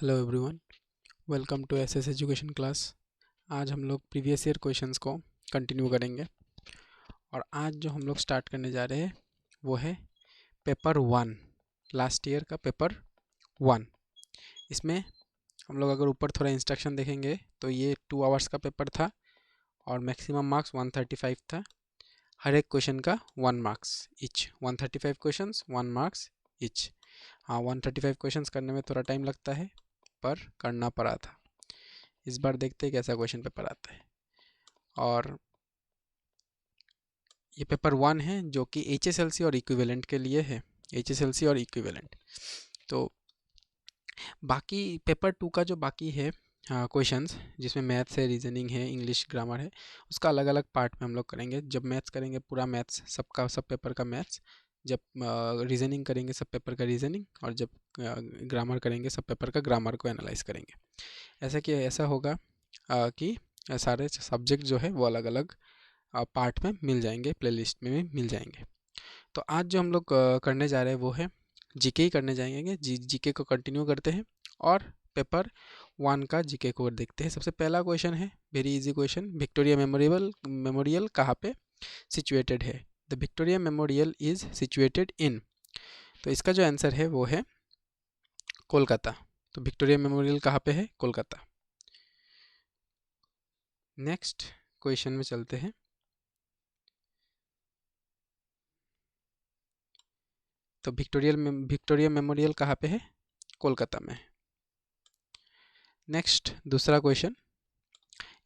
Hello everyone, welcome to SS education class. आज हम लोग प्रीवियस ईयर क्वेश्चंस को कंटिन्यू करेंगे और आज जो हम लोग स्टार्ट करने जा रहे हैं वो है पेपर 1, लास्ट ईयर का पेपर 1। इसमें हम लोग अगर ऊपर थोड़ा इंस्ट्रक्शन देखेंगे तो ये 2 आवर्स का पेपर था और मैक्सिमम मार्क्स 135 था। हर एक क्वेश्चन का 1 marks each, 135 questions 1 marks each. हाँ, 135 क्वेश्चंस करने में थोड़ा टाइम लगता है पर करना पड़ा था। इस बार देखते हैं कैसा क्वेश्चन पेपर आता है। और ये पेपर 1 है जो कि HSLC और इक्विवेलेंट के लिए है। HSLC और इक्विवेलेंट। तो बाकी पेपर 2 का जो बाकी है क्वेश्चंस, जिसमें मैथ्स है, रीजनिंग है, इंग्लिश ग्रामर है, उसका अलग अलग पार्ट में हम लोग करेंगे। जब मैथ्स करेंगे पूरा मैथ्स, सबका सब पेपर का मैथ्स। जब रीजनिंग करेंगे सब पेपर का रीजनिंग, और जब ग्रामर करेंगे सब पेपर का ग्रामर को एनालाइज करेंगे। ऐसा होगा कि सारे सब्जेक्ट जो है वो अलग अलग पार्ट में मिल जाएंगे, प्लेलिस्ट में भी मिल जाएंगे। तो आज जो हम लोग करने जा रहे हैं वो है जीके ही करने जाएंगे। जीके को कंटिन्यू करते हैं और पेपर 1 का जीके को देखते हैं। सबसे पहला क्वेश्चन है very easy question, Victoria memorial कहाँ पे सिचुएटेड है? The Victoria memorial is situated in, तो इसका जो आंसर है वो है कोलकाता। तो विक्टोरिया मेमोरियल कहाँ पे है? कोलकाता। नेक्स्ट क्वेश्चन में चलते हैं। तो विक्टोरिया मेमोरियल कहाँ पे है? कोलकाता में। नेक्स्ट दूसरा question,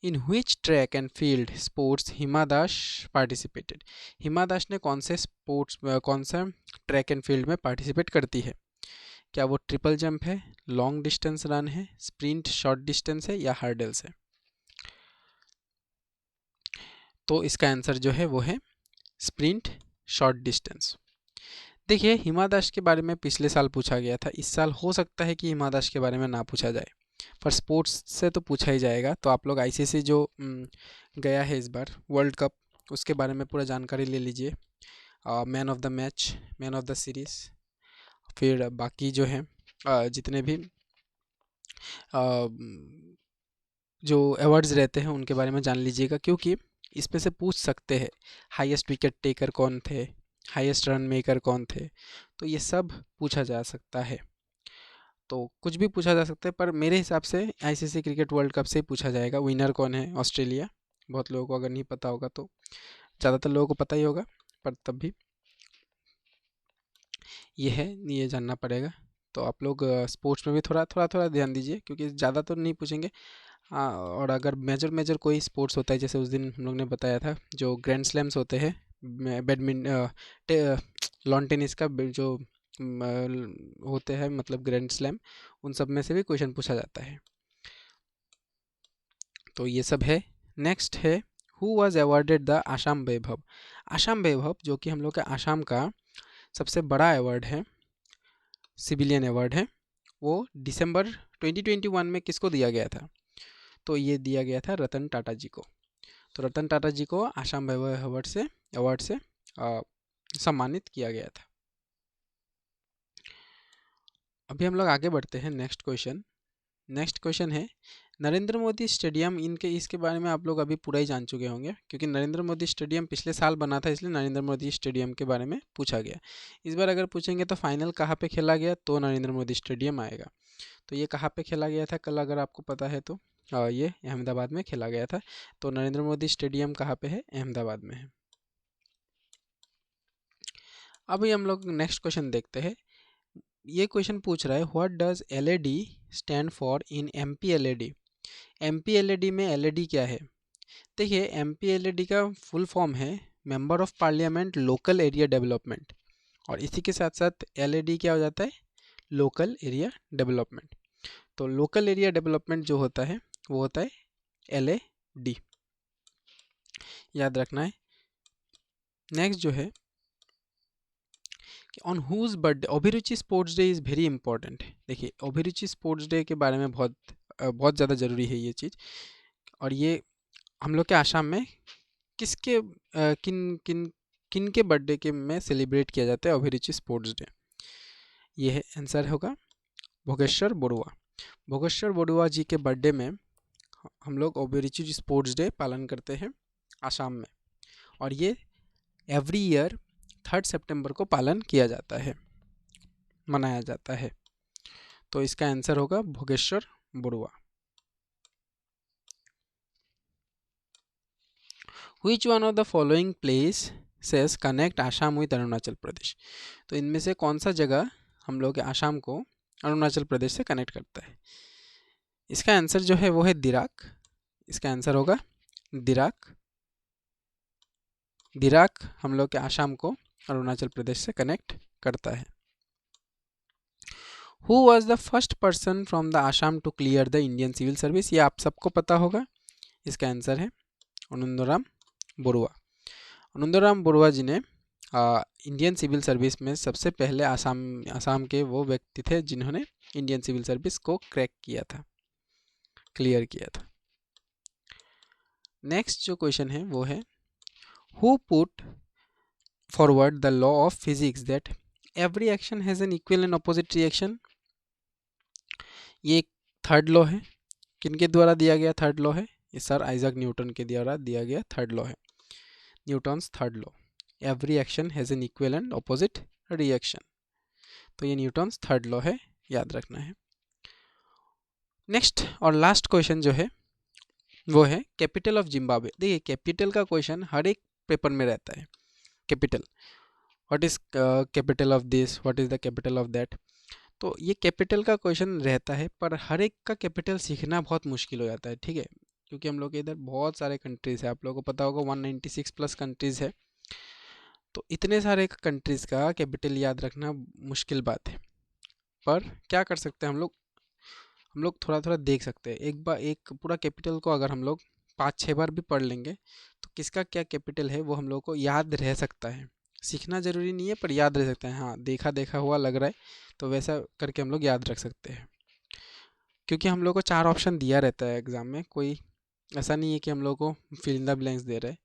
in which track and field sports Hima Das participated? Hima Das ने कौन सा ट्रैक एंड फील्ड में पार्टिसिपेट करती है? क्या वो ट्रिपल जंप है, लॉन्ग डिस्टेंस रन है, स्प्रिंट शॉर्ट डिस्टेंस है, या हर्डल्स है? तो इसका आंसर जो है वो है स्प्रिंट शॉर्ट डिस्टेंस। देखिए, हिमा दास के बारे में पिछले साल पूछा गया था। इस साल हो सकता है कि हिमा दास के बारे में ना पूछा जाए, पर स्पोर्ट्स से तो पूछा ही जाएगा। तो आप लोग आईसीसी जो गया है इस बार वर्ल्ड कप, उसके बारे में पूरा जानकारी ले लीजिए। Man of the match, man of the series, फिर बाकी जो है जितने भी जो अवार्ड्स रहते हैं उनके बारे में जान लीजिएगा, क्योंकि इसमें से पूछ सकते हैं हाईएस्ट विकेट टेकर कौन थे, हाईएस्ट रन मेकर कौन थे। तो ये सब पूछा जा सकता है। तो कुछ भी पूछा जा सकता है, पर मेरे हिसाब से आईसीसी क्रिकेट वर्ल्ड कप से ही पूछा जाएगा। विनर कौन है? ऑस्ट्रेलिया। बहुत लोगों को अगर नहीं पता होगा तो, ज़्यादातर लोगों को पता ही होगा, पर तब भी ये जानना पड़ेगा। तो आप लोग स्पोर्ट्स में भी थोड़ा ध्यान दीजिए, क्योंकि ज़्यादा तो नहीं पूछेंगे। हाँ, और अगर मेजर कोई स्पोर्ट्स होता है, जैसे उस दिन हम लोग ने बताया था जो ग्रैंड स्लैम्स होते हैं, बैडमिंटन, लॉन टेनिस का जो होते हैं, मतलब ग्रैंड स्लैम, उन सब में से भी क्वेश्चन पूछा जाता है। तो ये सब है। नेक्स्ट है, who was awarded the Assam Vaibhav? Assam Vaibhav जो कि हम लोग के आसाम का सबसे बड़ा अवार्ड है, सिविलियन अवार्ड है, वो दिसंबर 2021 में किसको दिया गया था? तो ये दिया गया था रतन टाटा जी को। तो रतन टाटा जी को आसाम वैभव अवार्ड से सम्मानित किया गया था। अभी हम लोग आगे बढ़ते हैं। नेक्स्ट क्वेश्चन है, नरेंद्र मोदी स्टेडियम, इसके बारे में आप लोग अभी पूरा ही जान चुके होंगे, क्योंकि नरेंद्र मोदी स्टेडियम पिछले साल बना था, इसलिए नरेंद्र मोदी स्टेडियम के बारे में पूछा गया। इस बार अगर पूछेंगे तो फाइनल कहाँ पे खेला गया, तो नरेंद्र मोदी स्टेडियम आएगा। तो ये कहाँ पे खेला गया था कल, अगर आपको पता है तो? ये अहमदाबाद में खेला गया था। तो नरेंद्र मोदी स्टेडियम कहाँ पे है? अहमदाबाद में है। अभी हम लोग नेक्स्ट क्वेश्चन देखते हैं। ये क्वेश्चन पूछ रहा है, what does LED stand for in MPLED? MPLED में एलईडी क्या है? देखिए, एमपीएलईडी का फुल फॉर्म है member of parliament local area development, और इसी के साथ साथ एलईडी क्या हो जाता है? Local area development. तो लोकल एरिया डेवलपमेंट जो होता है वो होता है एलएडी, याद रखना है। नेक्स्ट जो है, ऑन हुज बर्थडे अभिरुचि sports day is very important. देखिए, अभिरुचि स्पोर्ट्स डे के बारे में बहुत ज़्यादा ज़रूरी है ये चीज़। और ये हम लोग के आसाम में किसके किन किन किन के बर्थडे के में सेलिब्रेट किया जाता है अभिरुचि स्पोर्ट्स डे? ये है आंसर होगा भोगेश्वर बरुआ। भोगेश्वर बरुआ जी के बर्थडे में हम लोग अभिरुचि स्पोर्ट्स डे पालन करते हैं आसाम में, और ये एवरी ईयर 3 सितंबर को पालन किया जाता है, मनाया जाता है। तो इसका आंसर होगा Bhogeshwar Barua. Which one of the following places connect Assam with Arunachal Pradesh? तो इनमें से कौन सा जगह हम लोग आसाम को अरुणाचल प्रदेश से कनेक्ट करता है? इसका आंसर जो है वो है दिराक। इसका आंसर होगा दिराक। दिराक हम लोग के आसाम को अरुणाचल प्रदेश से कनेक्ट करता है। Who was the first person from the Assam to clear the Indian Civil Service? ये आप सबको पता होगा। इसका आंसर है आनंदराम बरुआ। आनंदराम बरुआ जी ने इंडियन सिविल सर्विस में सबसे पहले आसाम के वो व्यक्ति थे जिन्होंने इंडियन सिविल सर्विस को क्रैक किया था, क्लियर किया था। नेक्स्ट जो क्वेश्चन है वो है who put forward the law of physics that every action has an equal and opposite reaction? ये एक थर्ड लॉ है। किनके द्वारा दिया गया थर्ड लॉ है? ये सर आइजैक न्यूटन के द्वारा दिया गया थर्ड लॉ है, Newton's third law. Every action has an equal and opposite reaction. तो ये न्यूटन्स थर्ड लॉ है, याद रखना है। नेक्स्ट और लास्ट क्वेश्चन जो है वो है कैपिटल ऑफ जिम्बाब्वे। देखिए कैपिटल का क्वेश्चन हर एक पेपर में रहता है। Capital, what is capital of this, what is the capital of that. तो ये कैपिटल का क्वेश्चन रहता है, पर हर एक का कैपिटल सीखना बहुत मुश्किल हो जाता है, ठीक है, क्योंकि हम लोग के इधर बहुत सारे कंट्रीज़ है। आप लोगों को पता होगा 196 प्लस कंट्रीज़ है। तो इतने सारे कंट्रीज़ का कैपिटल याद रखना मुश्किल बात है, पर क्या कर सकते हैं हम लोग थोड़ा थोड़ा देख सकते हैं। एक पूरा कैपिटल को अगर हम लोग 5-6 बार भी पढ़ लेंगे तो किसका क्या कैपिटल है वो हम लोग को याद रह सकता है। सीखना ज़रूरी नहीं है, पर याद रह सकता है। हाँ, देखा देखा हुआ लग रहा है तो वैसा करके हम लोग याद रख सकते हैं, क्योंकि हम लोग को 4 ऑप्शन दिया रहता है एग्ज़ाम में। कोई ऐसा नहीं है कि हम लोग को फिल इन द ब्लैंक्स दे रहे हैं।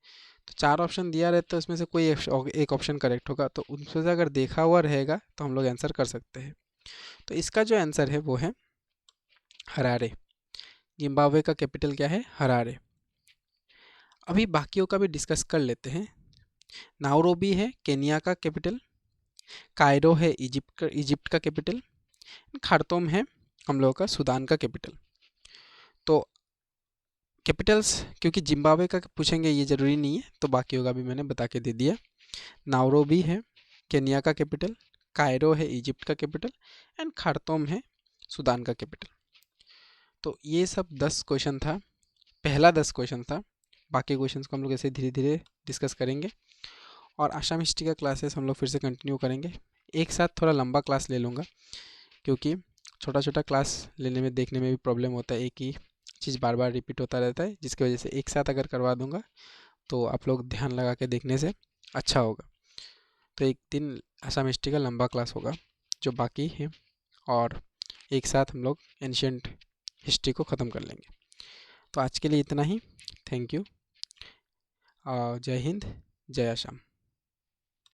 तो 4 ऑप्शन दिया रहता है, उसमें से कोई एक ऑप्शन करेक्ट होगा, तो उसमें से अगर देखा हुआ रहेगा तो हम लोग आंसर कर सकते हैं। तो इसका जो आंसर है वो है हरारे। जिम्बाब्वे का कैपिटल क्या है? हरारे। अभी बाकियों का भी डिस्कस कर लेते हैं। नायरोबी है केनिया का कैपिटल, कायरो है इजिप्ट का कैपिटल, खार्तूम है हम लोगों का सूडान का कैपिटल। तो कैपिटल्स क्योंकि जिम्बाब्वे का पूछेंगे ये ज़रूरी नहीं है, तो बाकियों का भी मैंने बता के दे दिया। नायरोबी है केनिया का कैपिटल, कायरो है इजिप्ट का कैपिटल, एंड खार्तूम है सूडान का कैपिटल। तो ये सब 10 क्वेश्चन था, पहला 10 क्वेश्चन था। बाकी क्वेश्चंस को हम लोग ऐसे धीरे धीरे डिस्कस करेंगे, और आसाम हिस्ट्री का क्लासेस हम लोग फिर से कंटिन्यू करेंगे। एक साथ थोड़ा लंबा क्लास ले लूँगा, क्योंकि छोटा छोटा क्लास लेने में देखने में भी प्रॉब्लम होता है, एक ही चीज़ बार बार रिपीट होता रहता है, जिसकी वजह से एक साथ अगर करवा दूँगा तो आप लोग ध्यान लगा के देखने से अच्छा होगा। तो एक दिन आसाम हिस्ट्री का लंबा क्लास होगा जो बाकी है, और एक साथ हम लोग एंशियंट हिस्ट्री को ख़त्म कर लेंगे। तो आज के लिए इतना ही। Thank you. जय हिंद, जय आसाम।